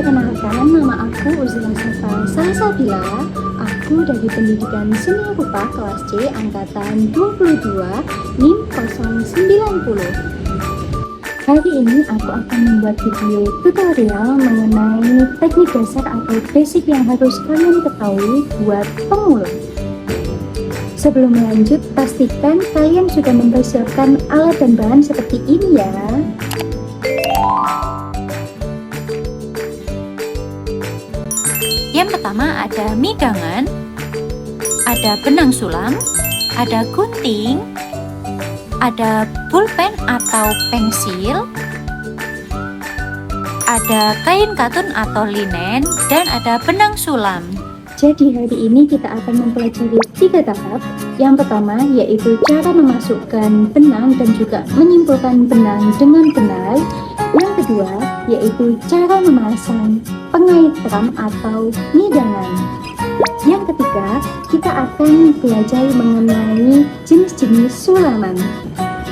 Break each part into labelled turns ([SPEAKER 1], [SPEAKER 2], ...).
[SPEAKER 1] Perkenalkan, nama aku Uzila Safa Salsabila. Aku dari Pendidikan Seni Rupa kelas C angkatan 22 NIM 090. Hari ini aku akan membuat video tutorial mengenai teknik dasar atau basic yang harus kalian ketahui buat pemula. Sebelum lanjut, pastikan kalian sudah mempersiapkan alat dan bahan seperti ini ya.
[SPEAKER 2] Yang pertama ada midangan, ada benang sulam, ada gunting, ada pulpen atau pensil, ada kain katun atau linen, dan ada benang sulam.
[SPEAKER 1] Jadi hari ini kita akan mempelajari 3 tahap. Yang pertama yaitu cara memasukkan benang dan juga menyimpulkan benang dengan benar. Yang kedua yaitu cara memasang pengait ram atau midangan. Yang ketiga kita akan belajar mengenai jenis-jenis sulaman.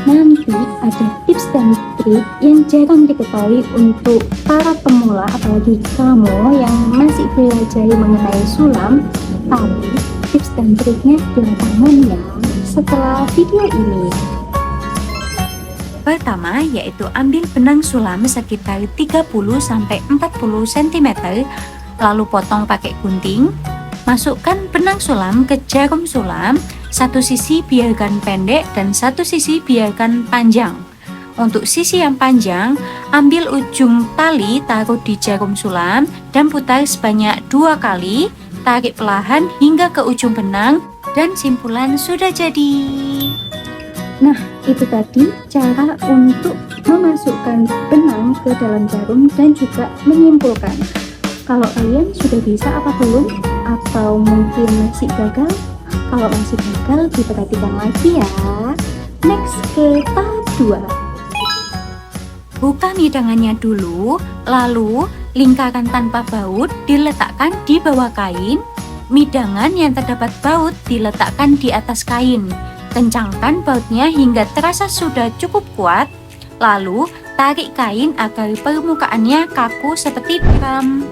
[SPEAKER 1] Nanti ada tips dan trik yang jarang diketahui untuk para pemula, apalagi kamu yang masih belajar mengenai sulam. Tapi tips dan triknya di lapangan ya setelah video ini.
[SPEAKER 2] Pertama yaitu ambil benang sulam sekitar 30-40 cm, lalu potong pakai gunting. Masukkan benang sulam ke jarum sulam, satu sisi biarkan pendek dan satu sisi biarkan panjang. Untuk sisi yang panjang, ambil ujung tali, taruh di jarum sulam dan putar sebanyak 2 kali, tarik perlahan hingga ke ujung benang dan simpulan sudah jadi.
[SPEAKER 1] Nah, itu tadi cara untuk memasukkan benang ke dalam jarum dan juga menyimpulkan. Kalau kalian sudah bisa apa belum? Atau mungkin masih gagal? Kalau masih gagal, diperhatikan lagi ya. Next ke tahap 2.
[SPEAKER 2] Buka midangannya dulu, lalu lingkaran tanpa baut diletakkan di bawah kain. Midangan yang terdapat baut diletakkan di atas kain. Kencangkan bautnya hingga terasa sudah cukup kuat. Lalu tarik kain agar permukaannya kaku seperti drum.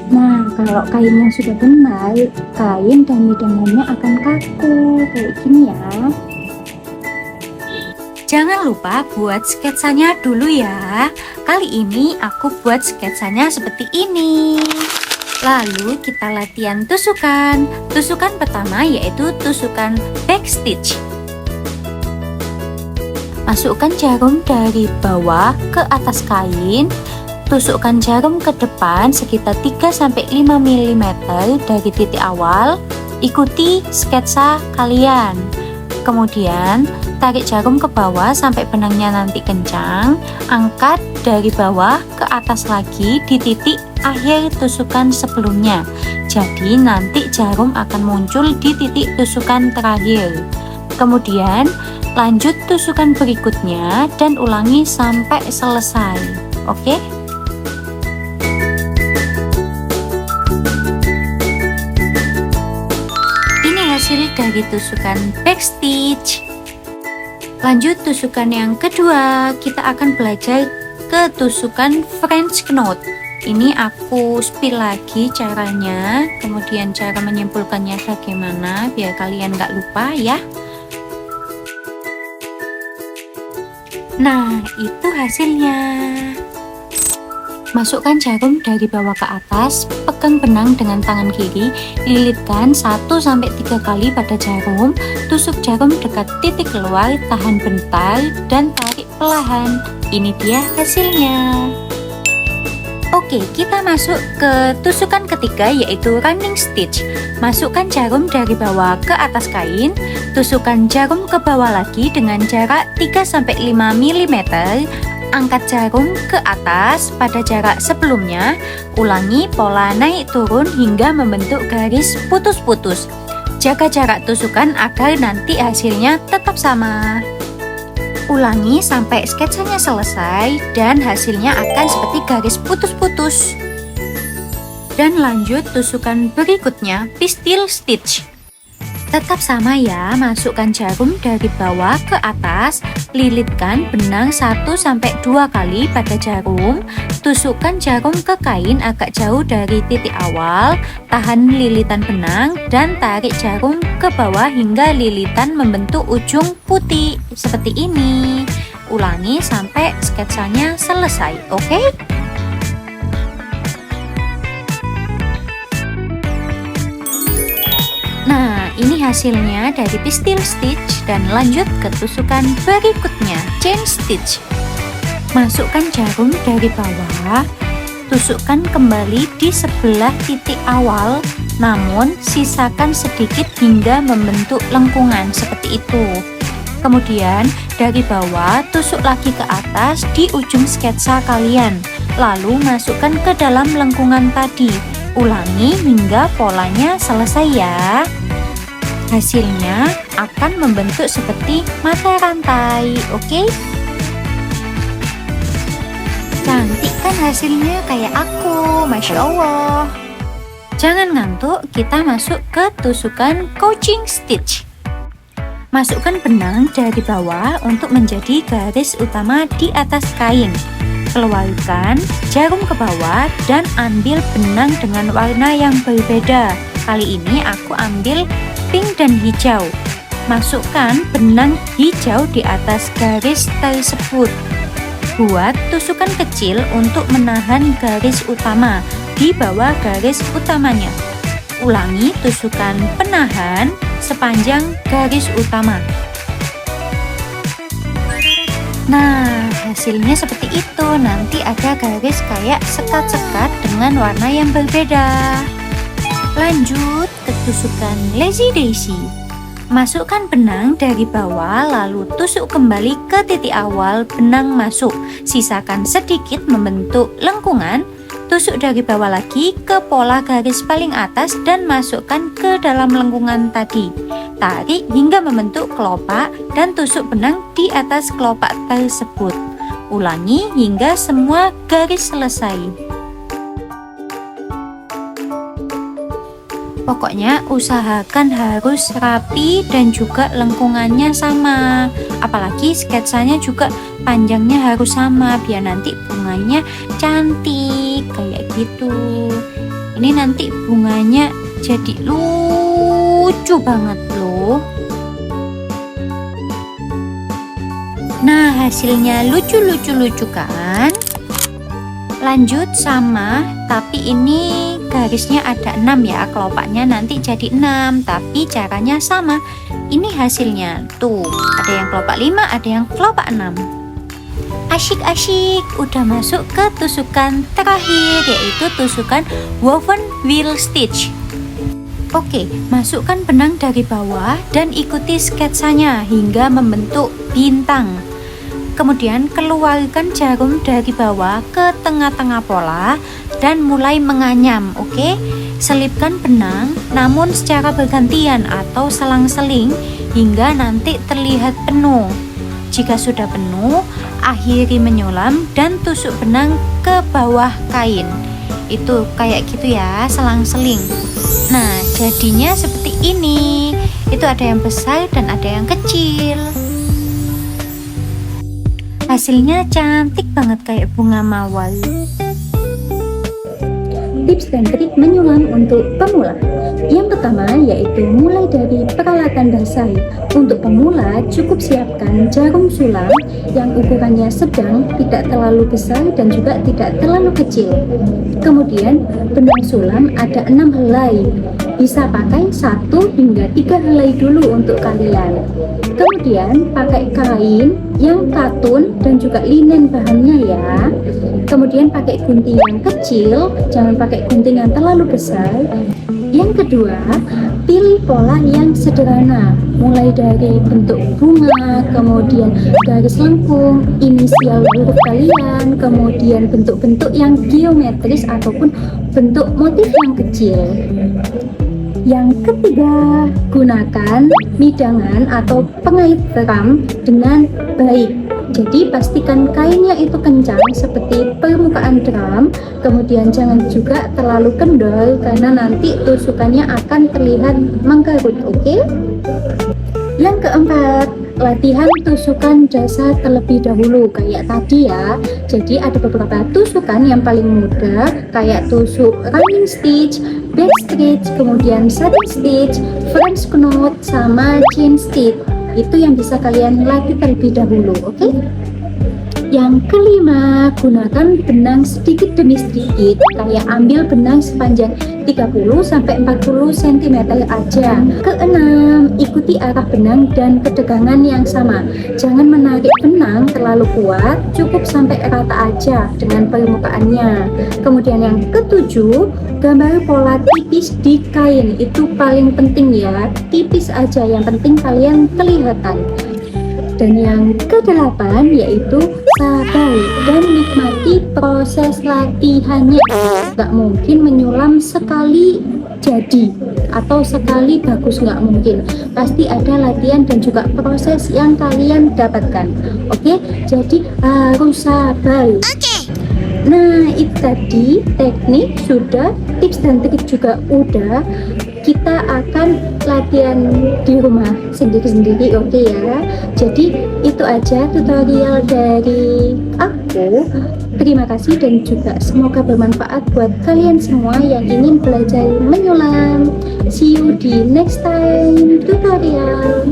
[SPEAKER 1] Nah, kalau kainnya sudah benar, kain dan midangannya akan kaku kayak gini ya.
[SPEAKER 2] Jangan lupa buat sketsanya dulu ya. Kali ini aku buat sketsanya seperti ini. Lalu kita latihan tusukan. Tusukan pertama yaitu tusukan backstitch. Masukkan jarum dari bawah ke atas kain. Tusukkan jarum ke depan sekitar 3-5 mm dari titik awal. Ikuti sketsa kalian. Kemudian tarik jarum ke bawah sampai benangnya nanti kencang. Angkat dari bawah ke atas lagi di titik akhir tusukan sebelumnya. Jadi nanti jarum akan muncul di titik tusukan terakhir. Kemudian lanjut tusukan berikutnya dan ulangi sampai selesai. Oke? Hasil dari tusukan backstitch. Lanjut tusukan yang kedua, kita akan belajar ke tusukan French knot. Ini aku spill lagi caranya, kemudian cara menyimpulkannya bagaimana biar kalian nggak lupa ya. Nah, itu hasilnya. Masukkan jarum dari bawah ke atas, pegang benang dengan tangan kiri, lilitkan 1-3 kali pada jarum, tusuk jarum dekat titik keluar, tahan bentar, dan tarik perlahan. Ini dia hasilnya. Oke, kita masuk ke tusukan ketiga yaitu running stitch. Masukkan jarum dari bawah ke atas kain, tusukkan jarum ke bawah lagi dengan jarak 3-5 mm. Angkat jarum ke atas pada jarak sebelumnya, ulangi pola naik turun hingga membentuk garis putus-putus. Jaga jarak tusukan agar nanti hasilnya tetap sama. Ulangi sampai sketsanya selesai dan hasilnya akan seperti garis putus-putus. Dan lanjut tusukan berikutnya, pistol stitch. Tetap sama ya, masukkan jarum dari bawah ke atas, lilitkan benang 1-2 kali pada jarum, tusukkan jarum ke kain agak jauh dari titik awal, tahan lilitan benang, dan tarik jarum ke bawah hingga lilitan membentuk ujung putih, seperti ini. Ulangi sampai sketsanya selesai, oke? Nah, ini hasilnya dari pistol stitch dan lanjut ke tusukan berikutnya, chain stitch. Masukkan jarum dari bawah, tusukkan kembali di sebelah titik awal, namun sisakan sedikit hingga membentuk lengkungan seperti itu. Kemudian dari bawah tusuk lagi ke atas di ujung sketsa kalian, lalu masukkan ke dalam lengkungan tadi. Ulangi hingga polanya selesai ya. Hasilnya akan membentuk seperti mata rantai, oke? Cantik kan hasilnya kayak aku, Masya Allah. Jangan ngantuk, kita masuk ke tusukan couching stitch. Masukkan benang dari bawah untuk menjadi garis utama di atas kain. Keluarkan jarum ke bawah dan ambil benang dengan warna yang berbeda. Kali ini aku ambil pink dan hijau. Masukkan benang hijau di atas garis tersebut. Buat tusukan kecil untuk menahan garis utama di bawah garis utamanya. Ulangi tusukan penahan sepanjang garis utama. Nah, hasilnya seperti itu. Nanti ada garis kayak sekat-sekat dengan warna yang berbeda. Lanjut ke tusukan lazy daisy. Masukkan benang dari bawah, lalu tusuk kembali ke titik awal benang masuk. Sisakan sedikit membentuk lengkungan. Tusuk dari bawah lagi ke pola garis paling atas dan masukkan ke dalam lengkungan tadi. Tarik hingga membentuk kelopak dan tusuk benang di atas kelopak tersebut. Ulangi hingga semua garis selesai. Pokoknya usahakan harus rapi dan juga lengkungannya sama. Apalagi sketsanya juga panjangnya harus sama biar nanti bunganya cantik kayak gitu. Ini nanti bunganya jadi lucu banget loh. Nah, hasilnya lucu kan? Lanjut sama, tapi ini garisnya ada 6 ya, kelopaknya nanti jadi 6, tapi caranya sama. Ini hasilnya, tuh ada yang kelopak 5, ada yang kelopak 6. Asyik, udah masuk ke tusukan terakhir, yaitu tusukan woven wheel stitch. Oke, masukkan benang dari bawah dan ikuti sketsanya hingga membentuk bintang. Kemudian keluarkan jarum dari bawah ke tengah-tengah pola dan mulai menganyam, oke? Selipkan benang namun secara bergantian atau selang-seling hingga nanti terlihat penuh. Jika sudah penuh, akhiri menyulam dan tusuk benang ke bawah kain. Itu kayak gitu ya, selang-seling. Nah, jadinya seperti ini. Itu ada yang besar dan ada yang kecil. Hasilnya cantik banget kayak bunga mawar.
[SPEAKER 1] Tips dan trik menyulam untuk pemula. Yang pertama yaitu mulai dari peralatan dasar. Untuk pemula cukup siapkan jarum sulam yang ukurannya sedang, tidak terlalu besar dan juga tidak terlalu kecil. Kemudian benang sulam ada 6 helai. Bisa pakai 1 hingga 3 helai dulu untuk kalian. Kemudian pakai kain yang katun dan juga linen bahannya ya. Kemudian pakai gunting yang kecil, jangan pakai gunting yang terlalu besar. Yang kedua, pilih pola yang sederhana, mulai dari bentuk bunga, kemudian garis lengkung, inisial huruf kalian, kemudian bentuk-bentuk yang geometris ataupun bentuk motif yang kecil. Yang ketiga, gunakan midangan atau pengait tiram dengan baik. Jadi pastikan kainnya itu kencang seperti permukaan drum, kemudian jangan juga terlalu kendor karena nanti tusukannya akan terlihat mengkerut, oke? Yang keempat, latihan tusukan dasar terlebih dahulu kayak tadi ya. Jadi ada beberapa tusukan yang paling mudah kayak tusuk running stitch, back stitch, kemudian satin stitch, French knot, sama chain stitch. Itu yang bisa kalian latih terlebih dahulu, oke? Yang kelima, gunakan benang sedikit demi sedikit, kayak ambil benang sepanjang 30-40 cm aja. Keenam, ikuti arah benang dan ketegangan yang sama. Jangan menarik benang terlalu kuat, cukup sampai rata aja dengan permukaannya. Kemudian yang ketujuh, gambar pola tipis di kain, itu paling penting ya, tipis aja, yang penting kalian kelihatan. Dan yang kedelapan yaitu sabar dan nikmati proses latihannya. Gak mungkin menyulam sekali jadi atau sekali bagus, nggak mungkin. Pasti ada latihan dan juga proses yang kalian dapatkan. Oke, jadi harus sabar. Nah, itu tadi teknik sudah, tips dan trik juga udah. Kita akan latihan di rumah sendiri-sendiri, oke ya. Jadi itu aja tutorial dari aku. Terima kasih dan juga semoga bermanfaat buat kalian semua yang ingin belajar menyulam. See you di next time tutorial.